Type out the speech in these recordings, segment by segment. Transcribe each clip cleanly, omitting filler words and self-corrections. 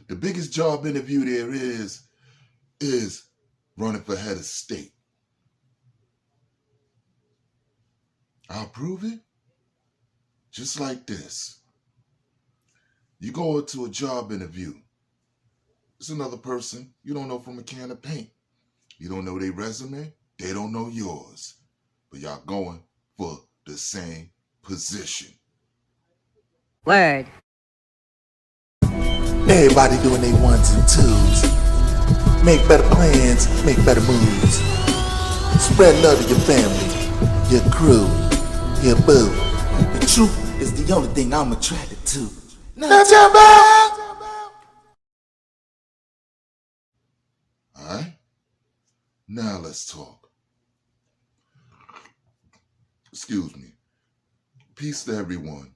The biggest job interview there is running for head of state. I'll prove it. Just like this. You go into a job interview. It's another person you don't know from a can of paint. You don't know their resume. They don't know yours. But y'all going for the same position. Word. Everybody doing their ones and twos. Make better plans, make better moves. Spread love to your family, your crew, your boo. The truth is the only thing I'm attracted to. Now tell me. Alright? Now let's talk. Excuse me. Peace to everyone.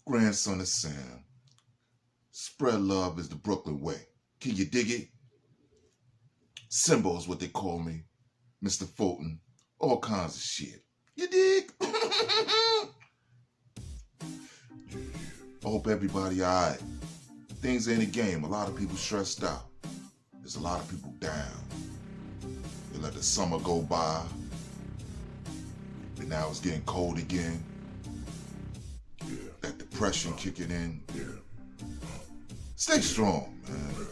Grandson of Sam. Spread love is the Brooklyn way. Can you dig it? Simbo is what they call me. Mr. Fulton. All kinds of shit. You dig? I hope everybody alright. Things ain't a game. A lot of people stressed out. There's a lot of people down. They let the summer go by. And now it's getting cold again. That depression kicking in. Stay strong, man.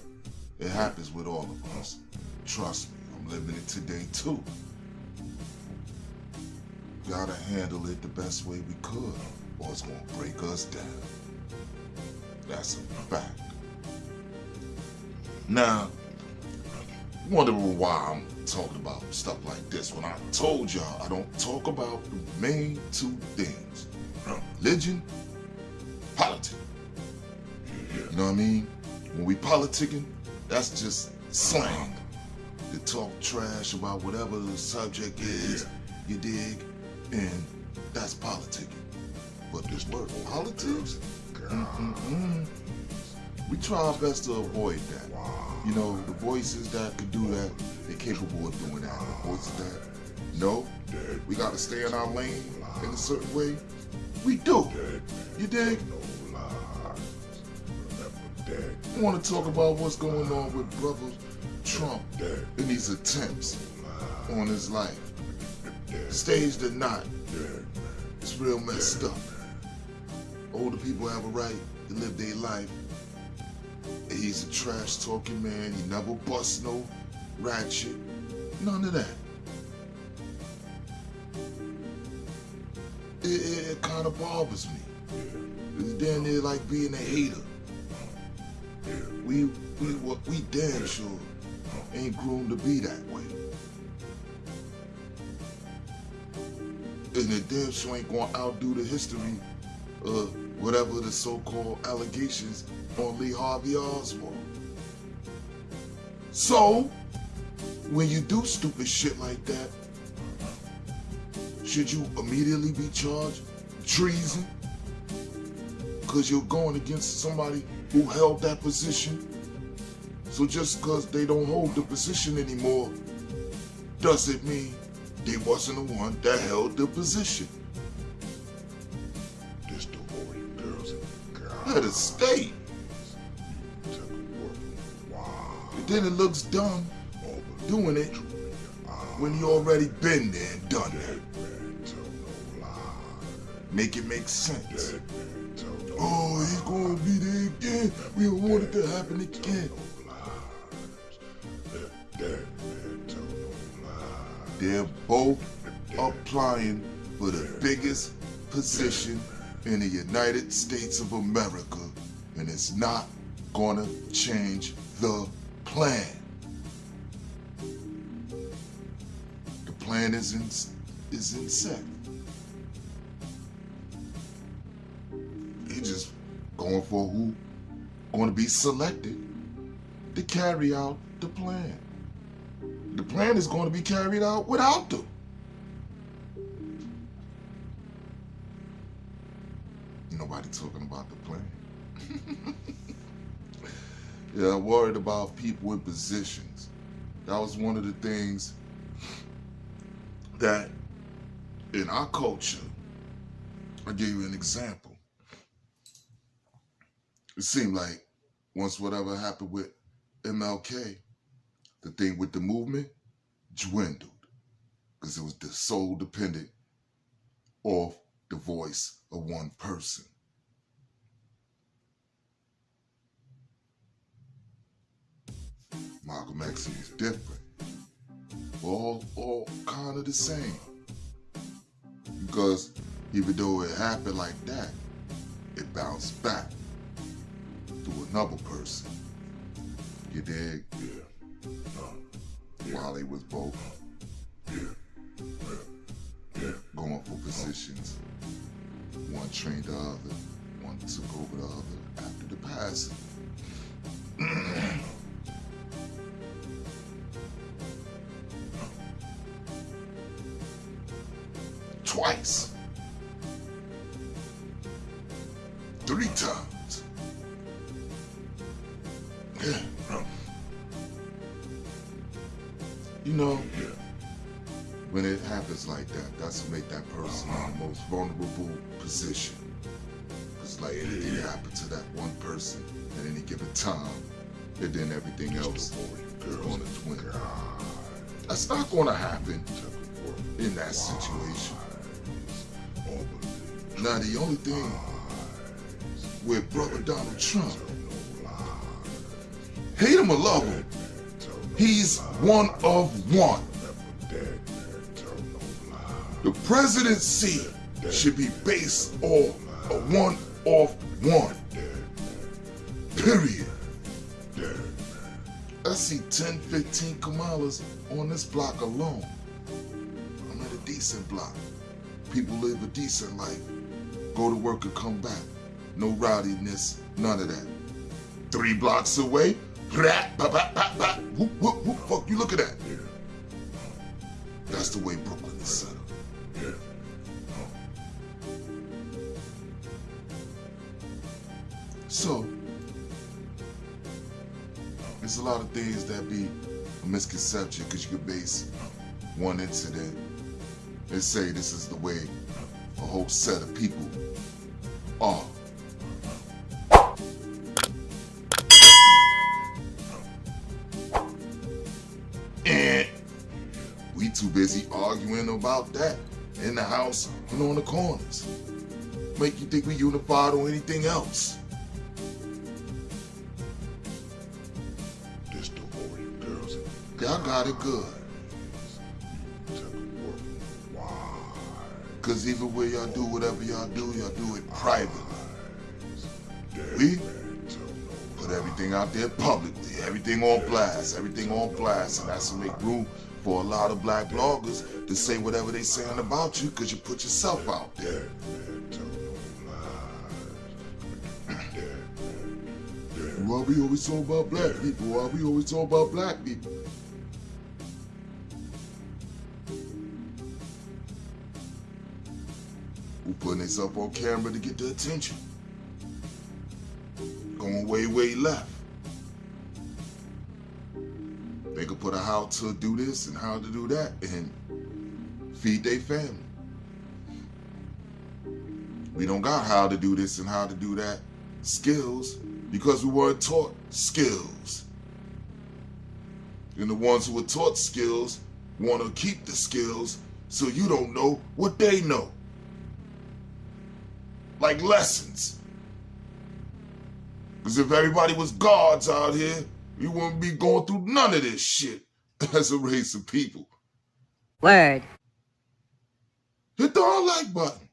It happens with all of us. Trust me, I'm living it today too. Gotta handle it the best way we could, or it's gonna break us down. That's a fact. Now, you wondering why I'm talking about stuff like this when I told y'all I don't talk about the main two things. Religion, politics. You know what I mean? When we politicking, that's just slang. To talk trash about whatever the subject is, you dig? And that's politicking. But this word politics? We try our best to avoid that. You know, the voices that could do that, they're capable of doing that. The voices that, no, we got to stay in our lane in a certain way. We do. You dig? I want to talk about what's going on with Brother Trump and these attempts on his life. Staged or not, it's real messed up. Older people have a right to live their life. He's a trash talking man. He never busts no ratchet. None of that. It kind of bothers me. It's damn near like being a hater. We damn sure ain't groomed to be that way. And it damn sure ain't gonna outdo the history of whatever the so-called allegations on Lee Harvey Oswald. So, when you do stupid shit like that, should you immediately be charged treason? Because you're going against somebody who held that position. So just because they don't hold the position anymore, doesn't mean they wasn't the one that held the position. This the boy, girls, head of state. And then it looks dumb doing it when you already been there and done that. Make it make sense. Oh, he's gonna be there again. We don't want it to happen again. They're both applying for the biggest position in the United States of America, and it's not gonna change the plan. The plan is in set. They just going for who going to be selected to carry out the plan. The plan is going to be carried out without them. Nobody talking about the plan. Yeah, I'm worried about people in positions. That was one of the things that in our culture, I gave you an example. It seemed like once whatever happened with MLK, the thing with the movement dwindled because it was the sole dependent off the voice of one person. Malcolm X was different. All kind of the same. Because even though it happened like that, it bounced back to another person. You dig? Yeah. While they was both going for positions. One trained the other. One took over the other after the passing. Twice. 3 times. Yeah. You know, when it happens like that, that's what make that person in the most vulnerable position. Because like anything happen to that one person at any given time, and then everything else is going to dwindle. That's not going to happen in that situation. Now the only thing with brother Donald Trump, hate him or love him, he's one of one. The presidency should be based on a one of one. Period. I see 10, 15 Kamalas on this block alone. I'm at a decent block. People live a decent life. Go to work and come back. No rowdiness, none of that. 3 blocks away, whoop, whoop, whoop, fuck you look at that. That's the way Brooklyn is set up. So, there's a lot of things that be a misconception because you could base one incident and say this is the way a whole set of people are. And we too busy arguing about that in the house and on the corners. Make you think we unified on anything else. Y'all got it good. Because even when y'all do whatever y'all do it privately. We put everything out there publicly, everything on blast, and that's to make room for a lot of black bloggers to say whatever they saying about you because you put yourself out there. Why we always talk about black people? Why we always talk about black people? Who putting themselves on camera to get the attention? Going way, way left. They could put a how to do this and how to do that and feed their family. We don't got how to do this and how to do that skills because we weren't taught skills. And the ones who were taught skills want to keep the skills so you don't know what they know. Like lessons. Because if everybody was gods out here, we wouldn't be going through none of this shit as a race of people. Word. Hit the like button.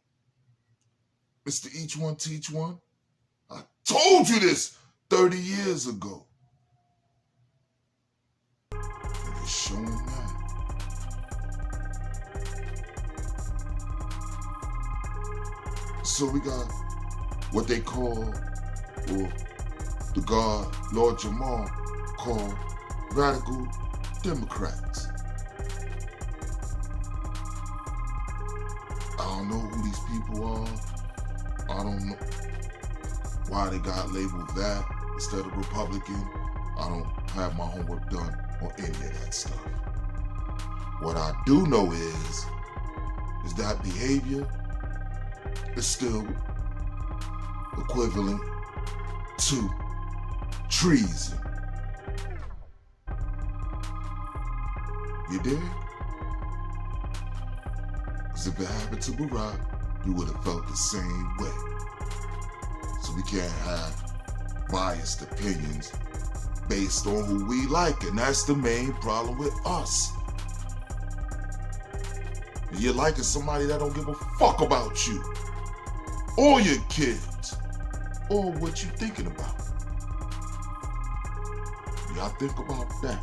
Mr. Each One Teach One. I told you this 30 years ago. And it's showing now. So we got what they call, or the God Lord Jamal called radical Democrats. I don't know who these people are. I don't know why they got labeled that instead of Republican. I don't have my homework done on any of that stuff. What I do know is that behavior is still equivalent to treason. You dig? Because if it happened to Barack, you would have felt the same way. So we can't have biased opinions based on who we like, and that's the main problem with us. You're liking somebody that don't give a fuck about you, or your kids, or what you thinking about. Y'all think about that.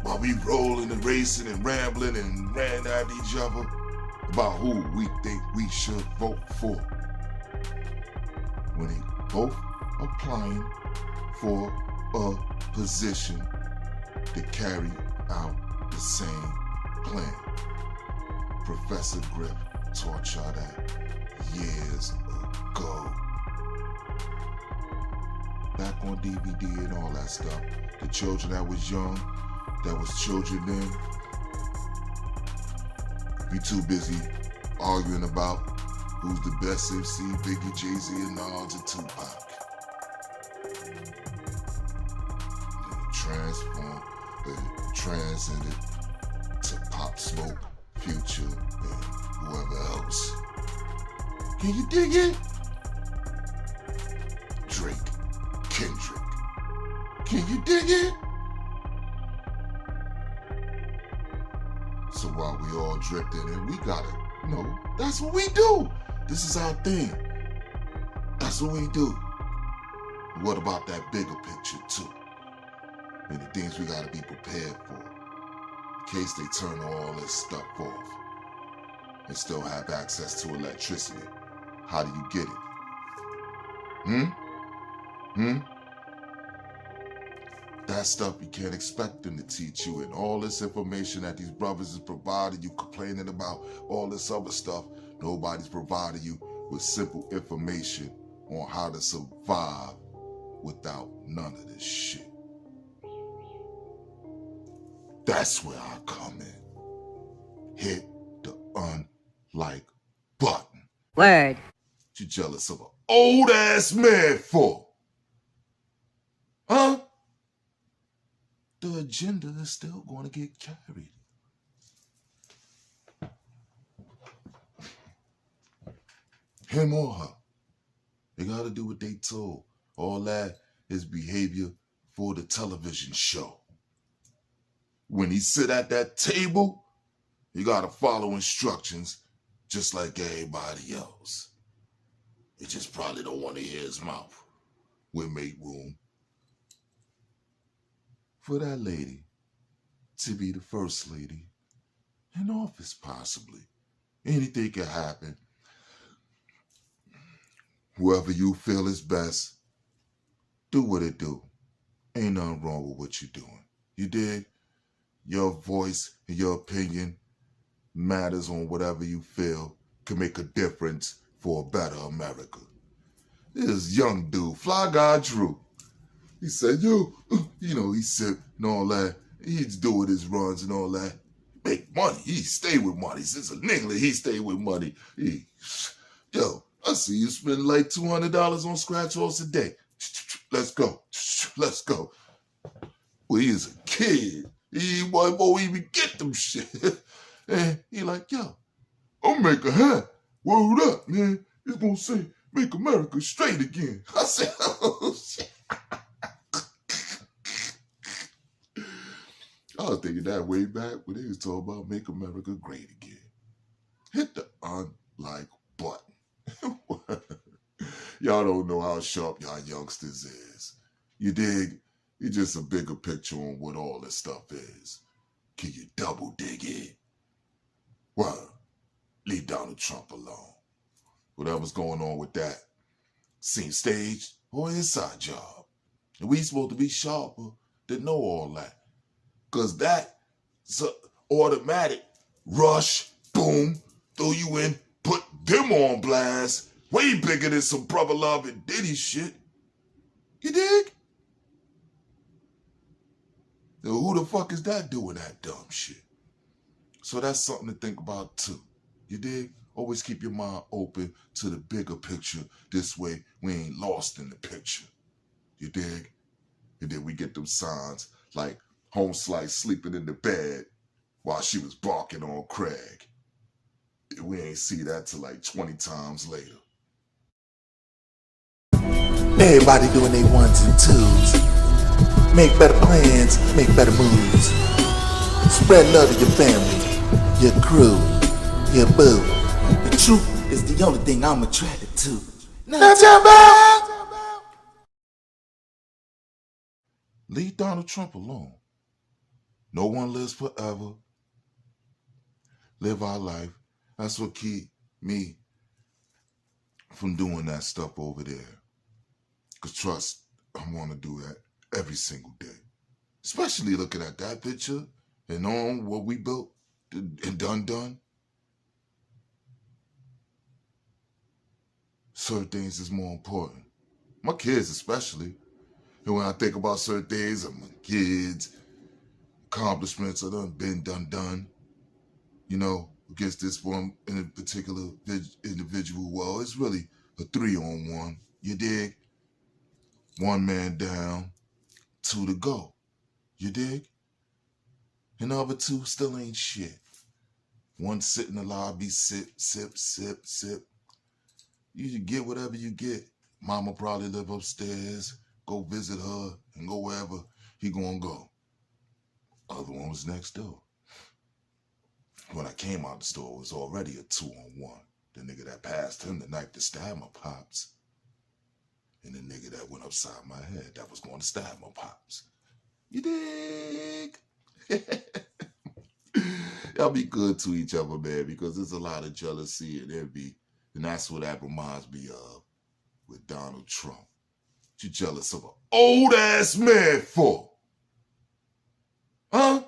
While we rolling and racing and rambling and ran at each other about who we think we should vote for, when they both applying for a position to carry out the same plan. Professor Griff taught y'all that years ago. Back on DVD and all that stuff. The children that was young, that was children then, we too busy arguing about who's the best MC, Biggie, Jay-Z, and Nas, and Tupac. Transcended to Pop Smoke, Future, and whoever else. Can you dig it? Drake, Kendrick. Can you dig it? So while we all drifting and we gotta, that's what we do. This is our thing. That's what we do. What about that bigger picture too? And the things we gotta be prepared for, in case they turn all this stuff off and still have access to electricity. How do you get it? That stuff you can't expect them to teach you, and all this information that these brothers is providing you, complaining about all this other stuff, nobody's providing you with simple information on how to survive without none of this shit. That's where I come in. Hit the unlike button. Word. You jealous of an old ass man for? Huh? The agenda is still going to get carried. Him or her. They got to do what they told. All that is behavior for the television show. When he sit at that table, you got to follow instructions just like everybody else. You just probably don't want to hear his mouth. We'll make room for that lady to be the first lady in office, possibly. Anything can happen. Whoever you feel is best, do what it do. Ain't nothing wrong with what you're doing. You dig? Your voice and your opinion matters on whatever you feel can make a difference for a better America. This young dude, Fly Guy Drew, he said, he said and all that. He's doing his runs and all that. Make money. He stay with money. Since a nigga, he stay with money. I see you spend like $200 on scratch offs a day. Let's go. Let's go. Well, he is a kid. He won't even get them shit. And he like, I'll make a hat. Word up, man. It's gonna say, make America straight again. I said, oh, shit. I was thinking that way back when they was talking about make America great again. Hit the unlike button. Y'all don't know how sharp y'all youngsters is. You dig? It's just a bigger picture on what all this stuff is. Can you double dig it? Well, leave Donald Trump alone. Whatever's going on with that seems staged or inside job. And we supposed to be sharper to know all that. Because that's an automatic rush, boom, throw you in, put them on blast, way bigger than some Brother Love and Diddy shit. You dig? Now, who the fuck is that doing that dumb shit? So that's something to think about too. You dig? Always keep your mind open to the bigger picture. This way, we ain't lost in the picture. You dig? And then we get them signs like Home Slice sleeping in the bed while she was barking on Craig. And we ain't see that till like 20 times later. Everybody doing their ones and twos. Make better plans, make better moves. Spread love to your family, your crew, your boo. The truth is the only thing I'm attracted to. Now jump out! Leave Donald Trump alone. No one lives forever. Live our life. That's what keep me from doing that stuff over there. Because trust, I want to do that every single day. Especially looking at that picture and on what we built and done. Certain things is more important. My kids especially. And when I think about certain things of my kids, accomplishments that been done, you know, against this one in a particular individual, well, it's really a 3-on-1. You dig? 1 man down, 2 to go. You dig? And the other 2 still ain't shit. 1 sit in the lobby, sip. You get whatever you get. Mama probably live upstairs. Go visit her and go wherever he gonna go. Other one was next door. When I came out the store, it was already a 2-on-1. The nigga that passed him the knife to stab my pops. And the nigga that went upside my head that was going to stab my pops. You dig? Y'all be good to each other, man, because there's a lot of jealousy and envy. And that's what that reminds me of with Donald Trump. What you jealous of an old-ass man for? Huh?